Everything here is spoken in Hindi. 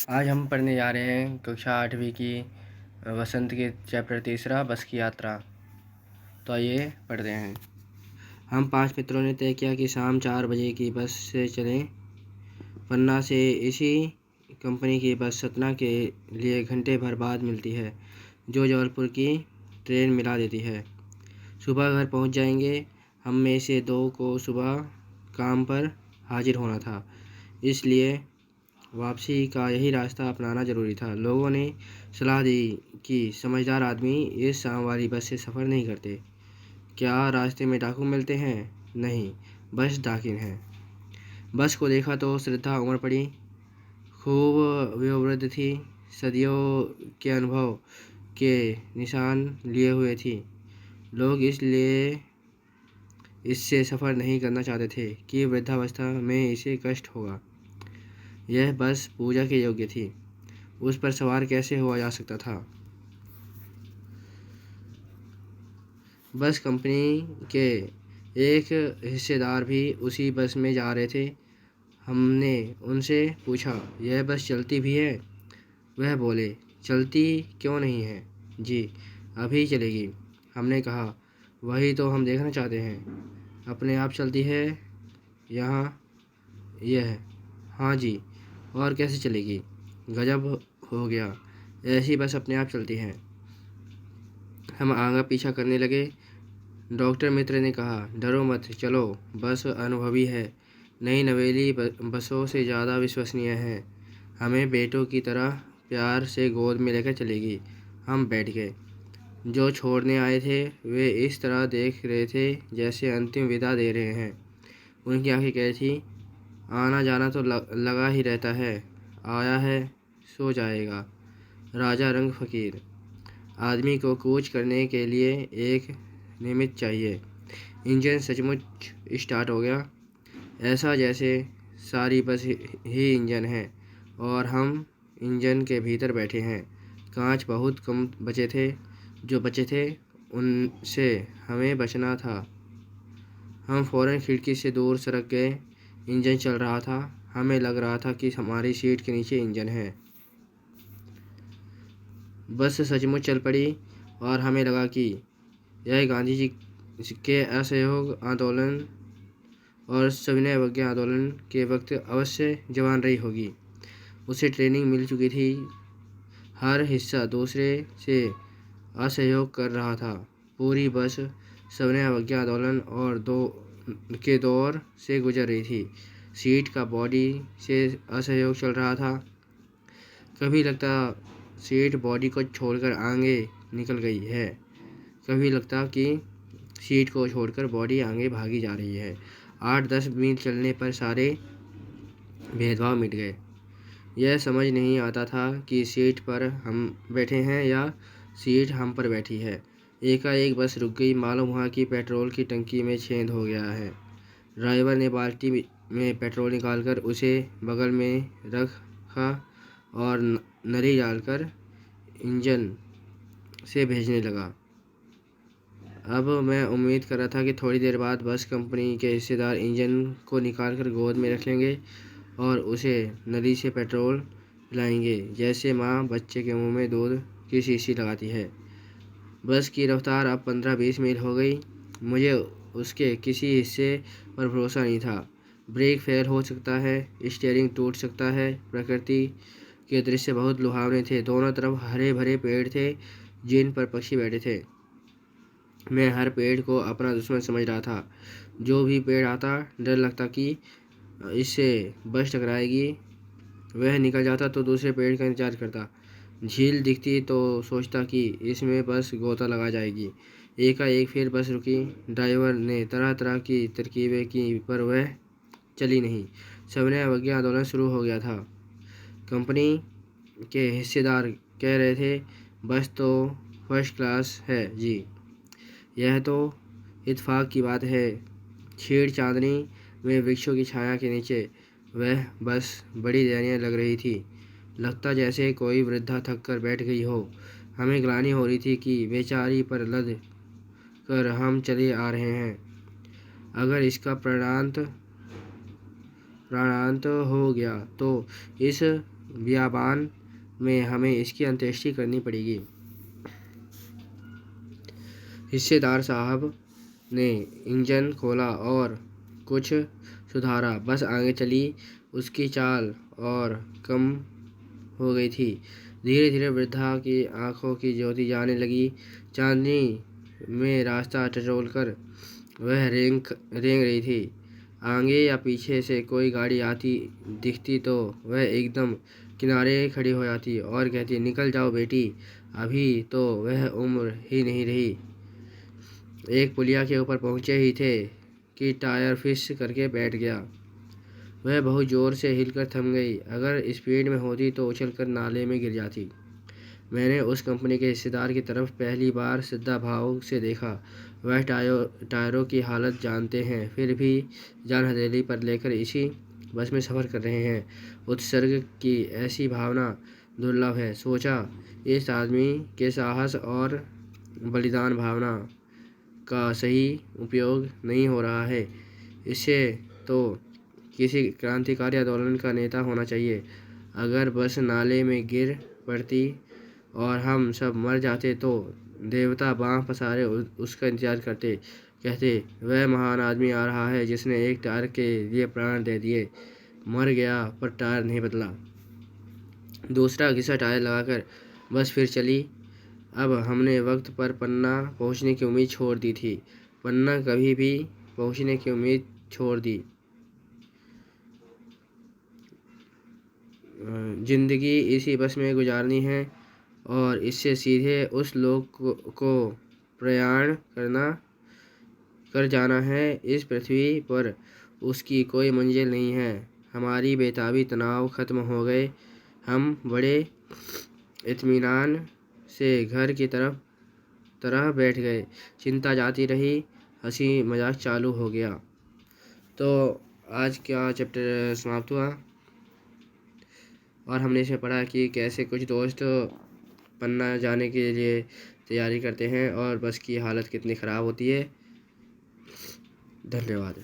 आज हम पढ़ने जा रहे हैं कक्षा 8वीं की वसंत के चैप्टर 3 बस की यात्रा। तो आइए पढ़ते हैं। हम 5 मित्रों ने तय किया कि शाम 4 बजे की बस से चलें। पन्ना से इसी कंपनी की बस सतना के लिए घंटे भर बाद मिलती है, जो जबलपुर की ट्रेन मिला देती है। सुबह घर पहुंच जाएंगे। हम में से 2 को सुबह काम पर हाजिर होना था, इसलिए वापसी का यही रास्ता अपनाना ज़रूरी था। लोगों ने सलाह दी कि समझदार आदमी इस शाम वाली बस से सफ़र नहीं करते। क्या रास्ते में डाकू मिलते हैं? नहीं, बस डाकिन है। बस को देखा तो श्रद्धा उमड़ पड़ी। खूब वयोवृद्ध थी, सदियों के अनुभव के निशान लिए हुए थी। लोग इसलिए इससे सफ़र नहीं करना चाहते थे कि वृद्धावस्था में इसे कष्ट होगा। यह बस पूजा के योग्य थी। उस पर सवार कैसे हुआ जा सकता था? बस कंपनी के एक हिस्सेदार भी उसी बस में जा रहे थे। हमने उनसे पूछा, यह बस चलती भी है? वह बोले, चलती क्यों नहीं है जी, अभी चलेगी। हमने कहा, वही तो हम देखना चाहते हैं। अपने आप चलती है? यहाँ यह हाँ जी। और कैसे चलेगी? गजब हो गया, ऐसी बस अपने आप चलती है। हम आगे पीछा करने लगे। डॉक्टर मित्र ने कहा, डरो मत, चलो, बस अनुभवी है, नई नवेली बसों से ज़्यादा विश्वसनीय है, हमें बेटों की तरह प्यार से गोद में लेकर चलेगी। हम बैठ गए। जो छोड़ने आए थे वे इस तरह देख रहे थे जैसे अंतिम विदा दे रहे हैं। उनकी आंखें कैसी थी? आना जाना तो लगा ही रहता है, आया है सो जाएगा। राजा रंग फ़कीर। आदमी को कूच करने के लिए एक निमित्त चाहिए। इंजन सचमुच स्टार्ट हो गया, ऐसा जैसे सारी बस ही इंजन है और हम इंजन के भीतर बैठे हैं। कांच बहुत कम बचे थे, जो बचे थे उनसे हमें बचना था। हम फ़ौरन खिड़की से दूर सरक गए। इंजन चल रहा था। हमें लग रहा था कि हमारी सीट के नीचे इंजन है। बस सचमुच चल पड़ी और हमें लगा कि यह गांधी जी के असहयोग आंदोलन और सविनय अवज्ञा आंदोलन के वक्त अवश्य जवान रही होगी। उसे ट्रेनिंग मिल चुकी थी। हर हिस्सा दूसरे से असहयोग कर रहा था। पूरी बस सविनय अवज्ञा आंदोलन और के दौर से गुजर रही थी। सीट का बॉडी से असहयोग चल रहा था। कभी लगता सीट बॉडी को छोड़कर आगे निकल गई है, कभी लगता कि सीट को छोड़कर बॉडी आगे भागी जा रही है। 8-10 मील चलने पर सारे भेदभाव मिट गए। यह समझ नहीं आता था कि सीट पर हम बैठे हैं या सीट हम पर बैठी है। एकाएक बस रुक गई, मालूम हुआ कि पेट्रोल की टंकी में छेद हो गया है। ड्राइवर ने बाल्टी में पेट्रोल निकालकर उसे बगल में रखा और नली डालकर इंजन से भेजने लगा। अब मैं उम्मीद कर रहा था कि थोड़ी देर बाद बस कंपनी के हिस्सेदार इंजन को निकालकर गोद में रख लेंगे और उसे नली से पेट्रोल पिलाएंगे, जैसे माँ बच्चे के मुंह में दूध की शीशी लगाती है। बस की रफ्तार अब 15-20 मील हो गई। मुझे उसके किसी हिस्से पर भरोसा नहीं था। ब्रेक फेल हो सकता है, स्टीयरिंग टूट सकता है। प्रकृति के दृश्य बहुत लुभावने थे। दोनों तरफ हरे भरे पेड़ थे जिन पर पक्षी बैठे थे। मैं हर पेड़ को अपना दुश्मन समझ रहा था। जो भी पेड़ आता डर लगता कि इससे बस टकराएगी। वह निकल जाता तो दूसरे पेड़ का इंतजार करता। झील दिखती तो सोचता कि इसमें बस गोता लगा जाएगी। एकाएक फिर बस रुकी। ड्राइवर ने तरह तरह की तरकीबें की पर वह चली नहीं। सविनय अवज्ञा आंदोलन शुरू हो गया था। कंपनी के हिस्सेदार कह रहे थे, बस तो फर्स्ट क्लास है जी। यह तो इत्तेफाक की बात है। छेड़ चांदनी में वृक्षों की छाया के नीचे वह बस बड़ी दयनीय लग रही थी। लगता जैसे कोई वृद्धा थक कर बैठ गई हो। हमें ग्लानि हो रही थी कि बेचारी पर लद कर हम चले आ रहे हैं। अगर इसका प्राणांत हो गया तो इस बियाबान में हमें इसकी अंत्येष्टि करनी पड़ेगी। हिस्सेदार साहब ने इंजन खोला और कुछ सुधारा। बस आगे चली। उसकी चाल और कम हो गई थी। धीरे धीरे वृद्धा की आंखों की ज्योति जाने लगी। चांदनी में रास्ता टटोलकर वह रेंग रही थी। आगे या पीछे से कोई गाड़ी आती दिखती तो वह एकदम किनारे खड़ी हो जाती और कहती, निकल जाओ बेटी, अभी तो वह उम्र ही नहीं रही। एक पुलिया के ऊपर पहुंचे ही थे कि टायर फिस करके बैठ गया। वह बहुत ज़ोर से हिलकर थम गई। अगर स्पीड में होती तो उछलकर नाले में गिर जाती। मैंने उस कंपनी के हिस्सेदार की तरफ पहली बार श्रद्धा भाव से देखा। वह टायरों की हालत जानते हैं, फिर भी जान हथेली पर लेकर इसी बस में सफ़र कर रहे हैं। उत्सर्ग की ऐसी भावना दुर्लभ है। सोचा, इस आदमी के साहस और बलिदान भावना का सही उपयोग नहीं हो रहा है। इसे तो किसी क्रांतिकारी आंदोलन का नेता होना चाहिए। अगर बस नाले में गिर पड़ती और हम सब मर जाते तो देवता बाँह पसारे उसका इंतजार करते, कहते, वह महान आदमी आ रहा है जिसने एक टायर के लिए प्राण दे दिए। मर गया पर टायर नहीं बदला। दूसरा घिसा टायर लगाकर बस फिर चली। अब हमने वक्त पर पन्ना पहुंचने की उम्मीद छोड़ दी थी। पन्ना कभी भी पहुंचने की उम्मीद छोड़ दी। जिंदगी इसी बस में गुजारनी है और इससे सीधे उस लोक को प्रयाण कर जाना है। इस पृथ्वी पर उसकी कोई मंजिल नहीं है। हमारी बेताबी तनाव खत्म हो गए। हम बड़े इत्मीनान से घर की तरह बैठ गए। चिंता जाती रही, हंसी मजाक चालू हो गया। तो आज का चैप्टर समाप्त हुआ और हमने इसमें पढ़ा कि कैसे कुछ दोस्त पन्ना जाने के लिए तैयारी करते हैं और बस की हालत कितनी ख़राब होती है। धन्यवाद।